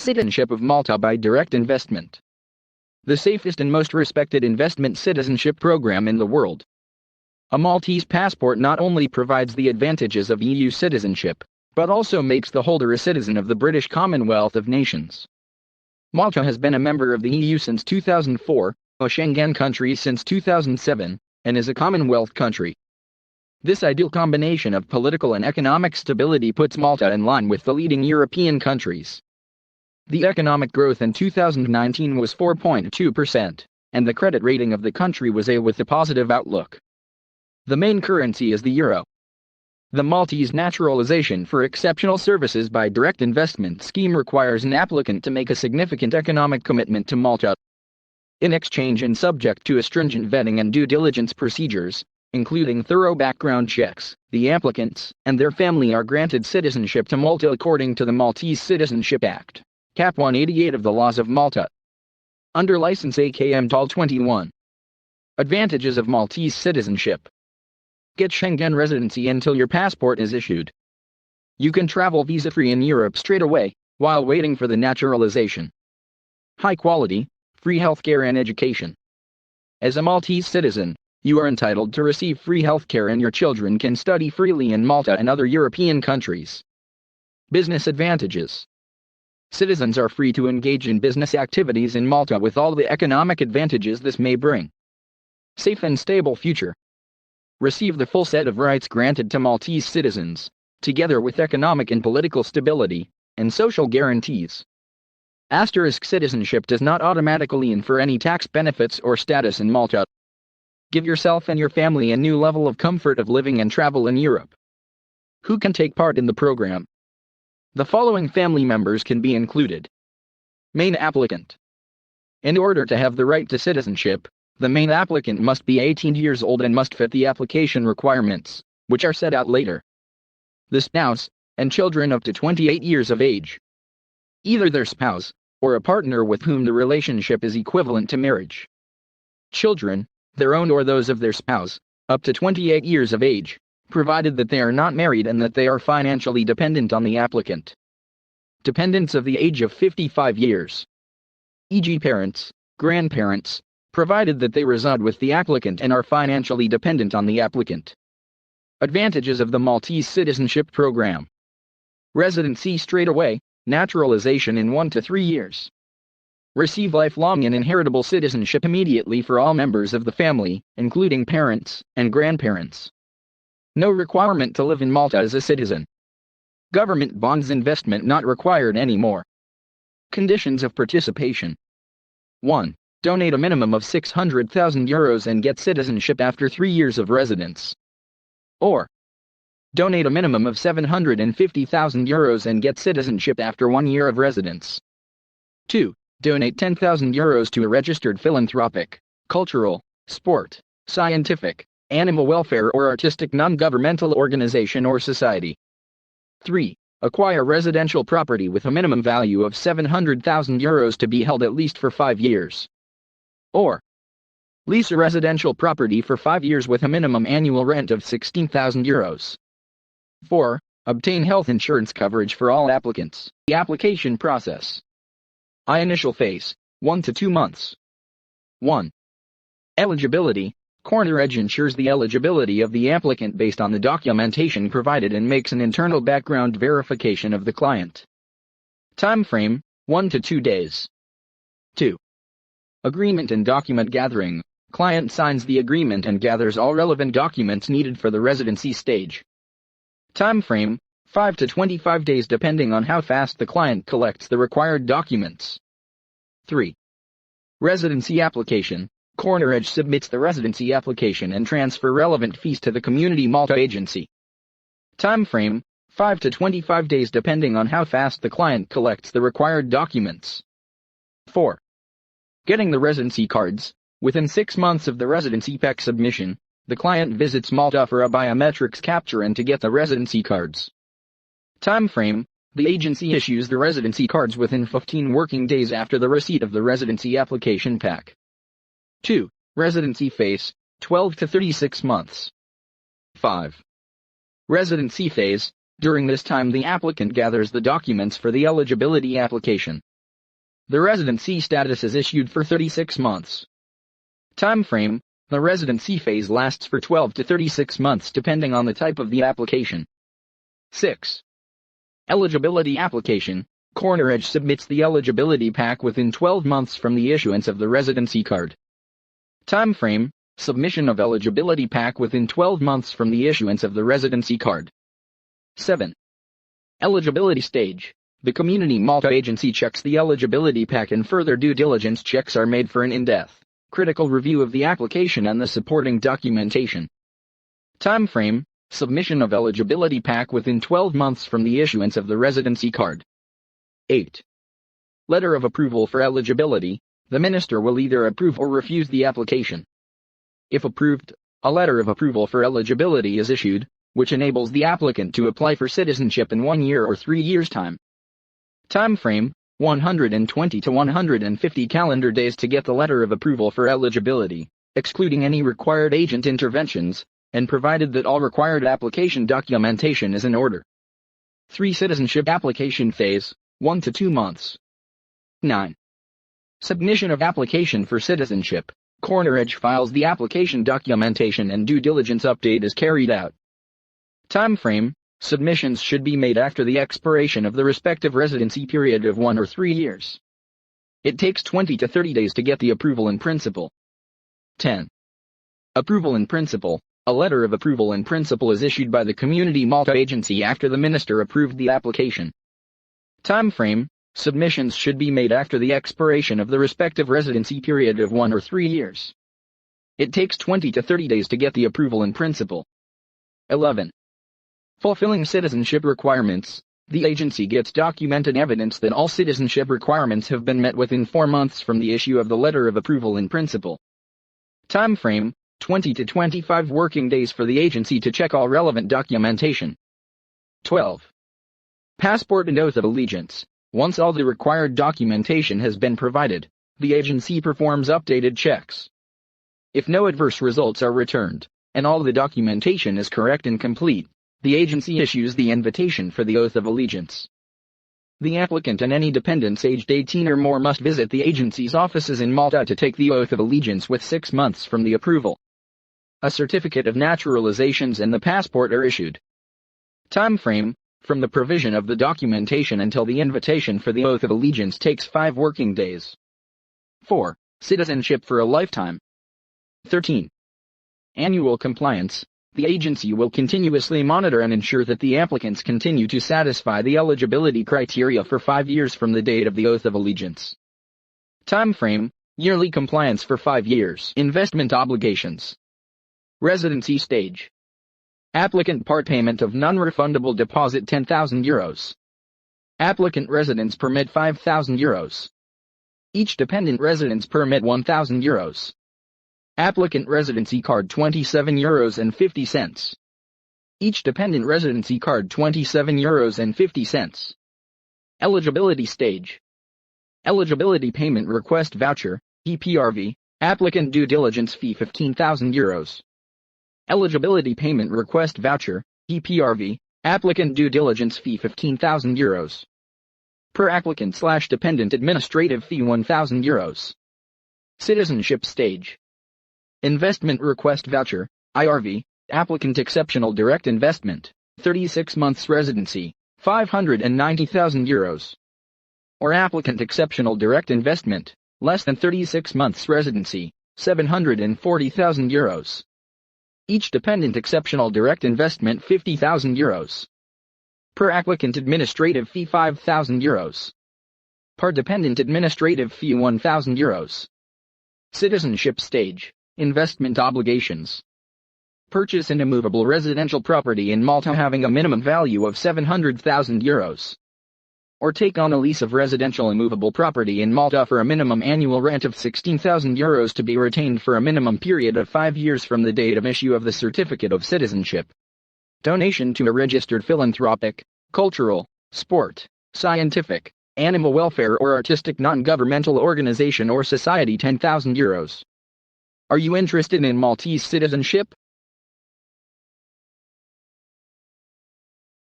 Citizenship of Malta by direct investment. The safest and most respected investment citizenship program in the world. A Maltese passport not only provides the advantages of EU citizenship, but also makes the holder a citizen of the British Commonwealth of Nations. Malta has been a member of the EU since 2004, a Schengen country since 2007, and is a Commonwealth country. This ideal combination of political and economic stability puts Malta in line with the leading European countries. The economic growth in 2019 was 4.2%, and the credit rating of the country was A with a positive outlook. The main currency is the euro. The Maltese Naturalization for Exceptional Services by Direct Investment scheme requires an applicant to make a significant economic commitment to Malta. In exchange and subject to a stringent vetting and due diligence procedures, including thorough background checks, the applicants and their family are granted citizenship to Malta according to the Maltese Citizenship Act, Cap 188 of the Laws of Malta. Under License AKM TAL 21. Advantages of Maltese citizenship. Get Schengen residency until your passport is issued. You can travel visa-free in Europe straight away, while waiting for the naturalization. High quality, free healthcare and education. As a Maltese citizen, you are entitled to receive free healthcare and your children can study freely in Malta and other European countries. Business advantages. Citizens are free to engage in business activities in Malta with all the economic advantages this may bring. Safe and stable future. Receive the full set of rights granted to Maltese citizens, together with economic and political stability, and social guarantees. Asterisk citizenship does not automatically infer any tax benefits or status in Malta. Give yourself and your family a new level of comfort of living and travel in Europe. Who can take part in the program? The following family members can be included. Main applicant. In order to have the right to citizenship, the main applicant must be 18 years old and must fit the application requirements, which are set out later. The spouse, and children up to 28 years of age. Either their spouse, or a partner with whom the relationship is equivalent to marriage. Children, their own or those of their spouse, up to 28 years of age, provided that they are not married and that they are financially dependent on the applicant. Dependents of the age of 55 years. E.g. parents, grandparents, provided that they reside with the applicant and are financially dependent on the applicant. Advantages of the Maltese Citizenship Program. Residency straight away, naturalization in 1 to 3 years. Receive lifelong and inheritable citizenship immediately for all members of the family, including parents and grandparents. No requirement to live in Malta as a citizen. Government bonds investment not required anymore. Conditions of participation. 1. Donate a minimum of €600,000 and get citizenship after 3 years of residence. Or, donate a minimum of €750,000 and get citizenship after 1 year of residence. 2. Donate €10,000 to a registered philanthropic, cultural, sport, scientific, animal welfare or artistic non-governmental organization or society. 3. Acquire residential property with a minimum value of €700,000 to be held at least for 5 years. Or, lease a residential property for 5 years with a minimum annual rent of €16,000. 4. Obtain health insurance coverage for all applicants. The application process. Initial phase, 1 to 2 months. 1. Eligibility. CORNEREDGE ensures the eligibility of the applicant based on the documentation provided and makes an internal background verification of the client. Time frame, 1 to 2 days. 2. Agreement and document gathering. Client signs the agreement and gathers all relevant documents needed for the residency stage. Time frame, 5 to 25 days depending on how fast the client collects the required documents. 3. Residency application. CORNEREDGE submits the residency application and transfer relevant fees to the Community Malta agency. Time frame, 5 to 25 days depending on how fast the client collects the required documents. 4. Getting the residency cards. Within 6 months of the residency pack submission, the client visits Malta for a biometrics capture and to get the residency cards. Time frame, the agency issues the residency cards within 15 working days after the receipt of the residency application pack. 2. Residency phase, 12 to 36 months. 5. Residency phase. During this time the applicant gathers the documents for the eligibility application, The residency status is issued for 36 months. Time frame: the residency phase lasts for 12 to 36 months depending on the type of the application. 6. Eligibility application. CORNEREDGE submits the eligibility pack within 12 months from the issuance of the residency card. Time frame: submission of eligibility pack within 12 months from the issuance of the residency card. 7. Eligibility stage. The Community Malta agency checks the eligibility pack and further due diligence checks are made for an in-depth, critical review of the application and the supporting documentation. Time frame: submission of eligibility pack within 12 months from the issuance of the residency card. 8. Letter of approval for eligibility. The minister will either approve or refuse the application. If approved, a letter of approval for eligibility is issued, which enables the applicant to apply for citizenship in 1 year or 3 years' time. Time frame: 120 to 150 calendar days to get the letter of approval for eligibility, excluding any required agent interventions, and provided that all required application documentation is in order. 3. Citizenship application phase, 1 to 2 months. 9. Submission of application for citizenship. CORNEREDGE files the application documentation and due diligence update is carried out. Time frame: submissions should be made after the expiration of the respective residency period of 1 or 3 years. It takes 20 to 30 days to get the approval in principle. 10. Approval in principle. A letter of approval in principle is issued by the Community Malta agency after the minister approved the application. Time frame: submissions should be made after the expiration of the respective residency period of 1 or 3 years. It takes 20 to 30 days to get the approval in principle. 11. Fulfilling citizenship requirements. The agency gets documented evidence that all citizenship requirements have been met within 4 months from the issue of the letter of approval in principle. Time frame: 20 to 25 working days for the agency to check all relevant documentation. 12. Passport and oath of allegiance. Once all the required documentation has been provided, the agency performs updated checks. If no adverse results are returned, and all the documentation is correct and complete, the agency issues the invitation for the oath of allegiance. The applicant and any dependents aged 18 or more must visit the agency's offices in Malta to take the oath of allegiance with 6 months from the approval. A certificate of naturalizations and the passport are issued. Time frame: from the provision of the documentation until the invitation for the oath of allegiance takes 5 working days. 4. Citizenship for a lifetime. 13. Annual compliance. The agency will continuously monitor and ensure that the applicants continue to satisfy the eligibility criteria for 5 years from the date of the oath of allegiance. Time frame: yearly compliance for 5 years. Investment obligations. Residency stage. Applicant part payment of non-refundable deposit €10,000. Applicant residence permit €5,000. Each dependent residence permit €1,000. Applicant residency card €27.50. Each dependent residency card €27.50. Eligibility stage. Eligibility payment request voucher, EPRV, applicant due diligence fee €15,000. Eligibility payment request voucher, EPRV, applicant due diligence fee €15,000. Per applicant/dependent administrative fee €1,000. Citizenship stage. Investment request voucher, IRV, applicant exceptional direct investment, 36 months residency, €590,000. Or applicant exceptional direct investment, less than 36 months residency, €740,000. Each dependent exceptional direct investment €50,000. Per applicant administrative fee €5,000. Per dependent administrative fee €1,000. Citizenship stage. Investment obligations. Purchase an immovable residential property in Malta having a minimum value of €700,000. Or take on a lease of residential immovable property in Malta for a minimum annual rent of €16,000 to be retained for a minimum period of 5 years from the date of issue of the certificate of citizenship. Donation to a registered philanthropic, cultural, sport, scientific, animal welfare or artistic non-governmental organization or society €10,000. Are you interested in Maltese citizenship?